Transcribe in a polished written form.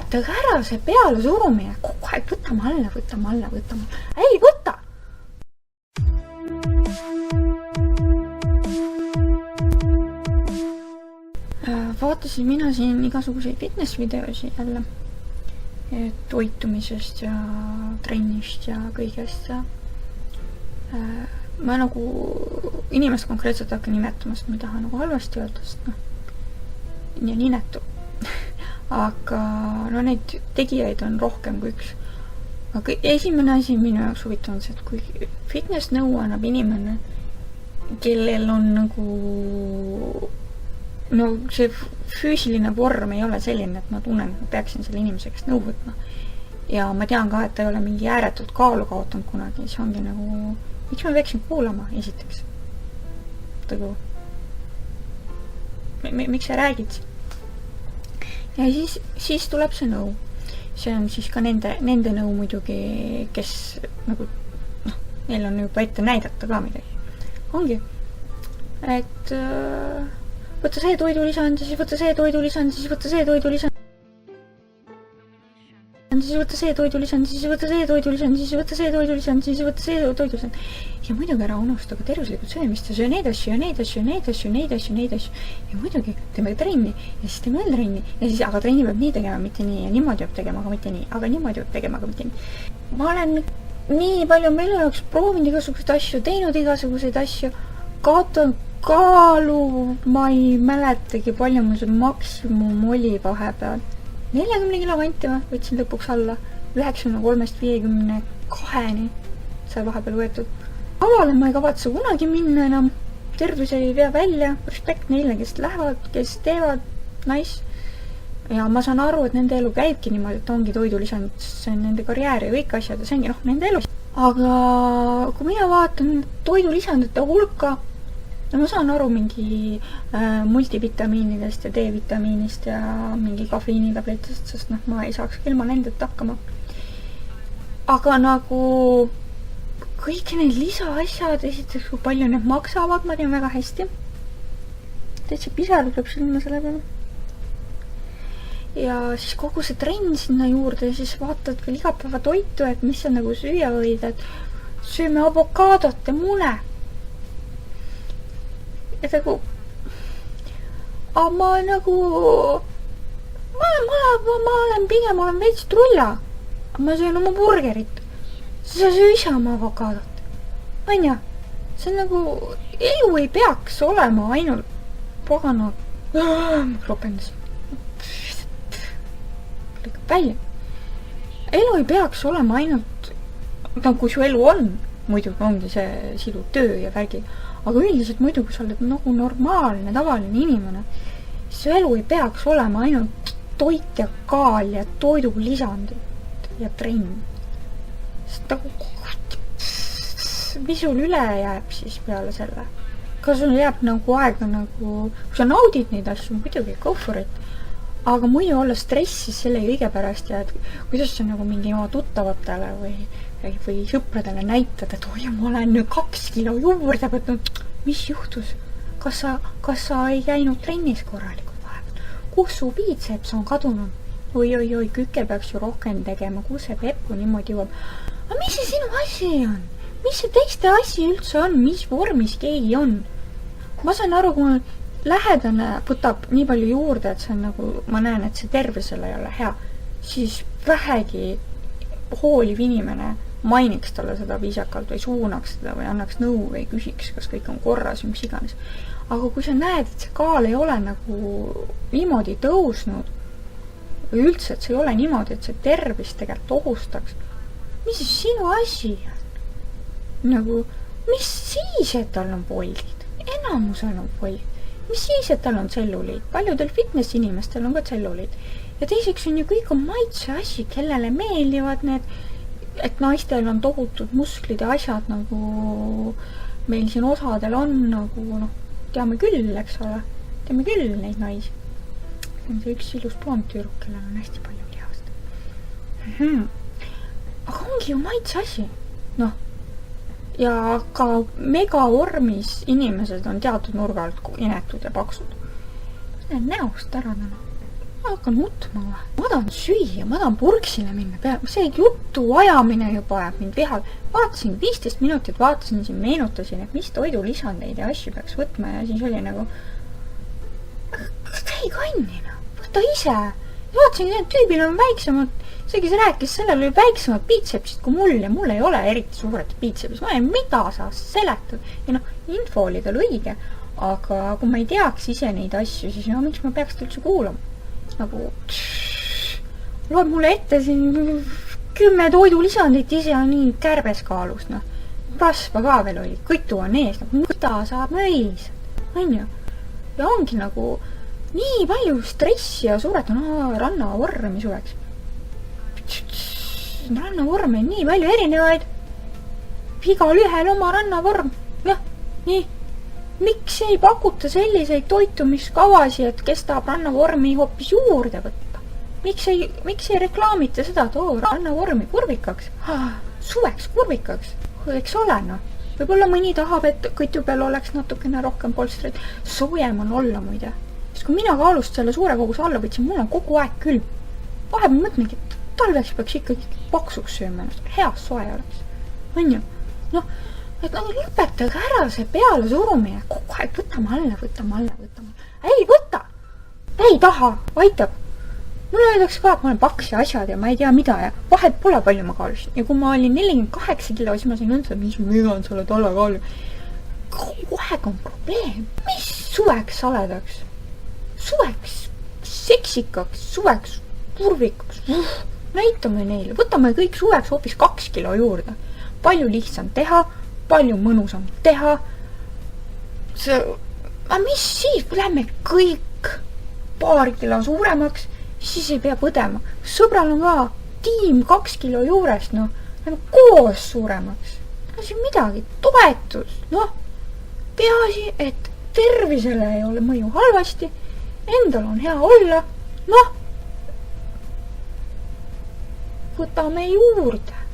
lõpetage ära see peale surumine. Kogu aeg võtame alla. Ei, võta! Vaatasin mina siin igasuguseid fitness-videosi jälle. Toitumisest ja trennist ja kõigest. Ma nagu inimest konkreetselt hakkan nimetama, sest ma ei taha nagu halvasti öelda, sest ja ninetu. Aga neid tegijaid on rohkem kui üks. Aga esimene asi minu jaoks huvitav on see, et kui fitness nõu annab inimene, kellel on nagu see füüsiline vorm ei ole selline, et ma tunnen, et ma peaksin selle inimese käest nõu võtma. Ja ma tean ka, et ta ei ole mingi ääretult kaalu kaotanud kunagi, see ongi nagu, miks ma peaksin kuulama esiteks? Miks sa räägid? Ja siis tuleb see nõu. See on siis ka nende nõu muidugi, kes nagu, neil on juba ette näidata ka midagi. Ongi, et võtta see toidulisand, siis võtta see toidulisand, siis võtta see toidulisand, siis võtta see toidulisand, siis võtta see toidulisand, siis võtta see toidulisand, siis võtta see toidulisand. Ja muidugi ära unusta ka tervislikult söömist ja söö neid asju. Ja muidugi teeme trenni ja siis teeme veel trenni. Ja siis, aga trenni peab nii tegema, mitte nii. Ja niimoodi peab tegema, aga mitte nii. Aga niimoodi peab tegema, aga mitte nii. Ma olen nii palju mille jaoks proovinud igasuguseid asju, teinud igasuguseid asju, kaotanud kaalu, ma ei mäletagi palju mul see maksimum oli vahepeal. 40 kilo kanti ma võtsin lõpuks alla. 93-52-ni sai vahepeal võetud. Avale ma ei kavatse kunagi minna enam. Tervis ei vea välja. Respekt neile, kes lähevad, kes teevad. Nice. Ja ma saan aru, et nende elu käibki niimoodi, et ongi toidulisand. See on nende karjääri ja kõik asjad ja see ongi nende elu. Aga kui mina vaatan toidulisandite hulka, ja ma saan aru mingi multivitamiinidest ja D-vitamiinist ja mingi kafeiinitabletist, sest ma ei saaks ilma nendelt hakkama. Aga nagu kõik need lisaasjad, esiteks kui palju need maksavad, ma tean väga hästi. Täitsa pisar tuleb silma selle peale. Ja siis kogu see trenn sinna juurde ja siis vaatad veel igapäeva toitu, et mis on nagu süüa võid, et sööme avokaadot ja mune. Et nagu ma nagu ma olen veits trulla. Ma söön oma burgerit. Sa söö ise oma avokaadot. Anja, see on nagu elu ei peaks olema ainult pagana ropendas. Lõikab välja. Elu ei peaks olema ainult kui su elu on, muidugi ongi see sinu töö ja vägi. Aga üldiselt muidu, kui sa oled nagu normaalne, tavaline inimene, see elu ei peaks olema ainult toit ja kaal ja toidulisandid ja trenn. Sest nagu, mis sul üle jääb siis peale selle? Kas sul jääb nagu aega nagu, kui sa naudid neid asju, muidugi go for it. Aga muidu olla stressis selle kõige pärast ja et kuidas sa nagu mingi oma tuttavatele või sõpradele näitad, et oi, ma olen 2 kilo juurde võtnud. Mis juhtus? Kas sa ei käinud trennis korralikult vahepeal? Kus su biitseps on kadunud? Oi, küke peaks ju rohkem tegema. Kus see peppu niimoodi jõuab? Aga mis see sinu asi on? Mis see teiste asi üldse on? Mis vormis keegi on? Ma saan aru, kui lähedane võtab nii palju juurde, et see on nagu, ma näen, et see tervisele ei ole hea, siis vähegi hooliv inimene mainiks talle seda viisakalt või suunaks seda või annaks nõu või küsiks, kas kõik on korras või mis iganes. Aga kui sa näed, et see kaal ei ole nagu niimoodi tõusnud või üldse, et see ei ole niimoodi, et see tervis tegelikult ohustaks, mis siis sinu asi on? Nagu, mis siis, et tal on poldid? Enamusel on poldid. Mis siis, et tal on tselluliid? Paljudel fitness inimestel on ka tselluliid. Ja teiseks on ju kõik on maitse asi, kellele meeldivad need, et naistel on tohutud musklid ja asjad nagu meil siin osadel on nagu, teame küll, eks ole. Teame küll neid naisi. See on see üks ilus blondtüüruk, kellel on hästi palju lihast. Aga ongi ju maitse asi. Ja ka megavormis inimesed on teatud nurga alt inetud ja paksud. Need näost ära täna. ma hakkan nutma või? Ma tahan süüa, ma tahan purksile minna peale. See jutu ajamine juba ajab mind vihal. Vaatasin 15 minutit, vaatasin siin, meenutasin, et mis toidulisandeid ja asju peaks võtma ja siis oli nagu käi kannina, võta ise. Vaatasin, et tüübil on väiksemad, see, kes rääkis, sellel oli väiksemad piitsepsid kui mul ja mul ei ole eriti suured piitsepsid. Ma ei, mida sa seletad? Ja info oli tal õige, aga kui ma ei teaks ise neid asju, siis miks ma peaks üldse kuulama? Nagu loeb mulle ette siin 10 toidulisandit ise on nii kärbeskaalus, rasva ka veel oli, kõtu on ees, mõta saab möis, on ju. Ja ongi nagu nii palju stressi ja suuret rannavormi suveks. Rannavormi on nii palju erinevaid. Igal ühel oma rannavorm. Jah, nii. Miks ei pakuta selliseid toitumiskavasi, et kes tahab rannavormi hoopis juurde võtta? Miks ei reklaamita seda, et rannavormi kurvikaks? Suveks kurvikaks. Eks ole, Võib-olla mõni tahab, et kõtu peal oleks natukene rohkem polstreid. Soojem on olla muide. Sest kui mina kaalust selle suure koguse alla võtsin, mul on kogu aeg külm. Vahepeal mõtlengi, et talveks peaks ikkagi paksuks sööma ennast. Hea soe oleks. On ju? Et lõpetage ära see peale surumine. Kogu aeg võtame alla. Ei võta! Ei taha! Aitab! Mulle öeldakse ka, et ma olen paks ja asjad ja ma ei tea mida ja vahet pole palju ma kaalusin. Ja kui ma olin 48 kilo, siis ma sain üldse, mis megan sa oled alla kaalu. Kogu aeg on probleem. Mis suveks saledaks? Suveks seksikaks, suveks kurvikaks. Näitame neile. Võtame kõik suveks hoopis 2 kilo juurde. Palju lihtsam teha, palju mõnusam teha. Mis siis? Lähme kõik paar kilo suuremaks, siis ei pea põdema. Sõbral on ka tiim 2 kilo juurest, lähme koos suuremaks. Siin midagi, toetus, peaasi, et tervisele ei ole mõju halvasti, endal on hea olla, võtame juurde.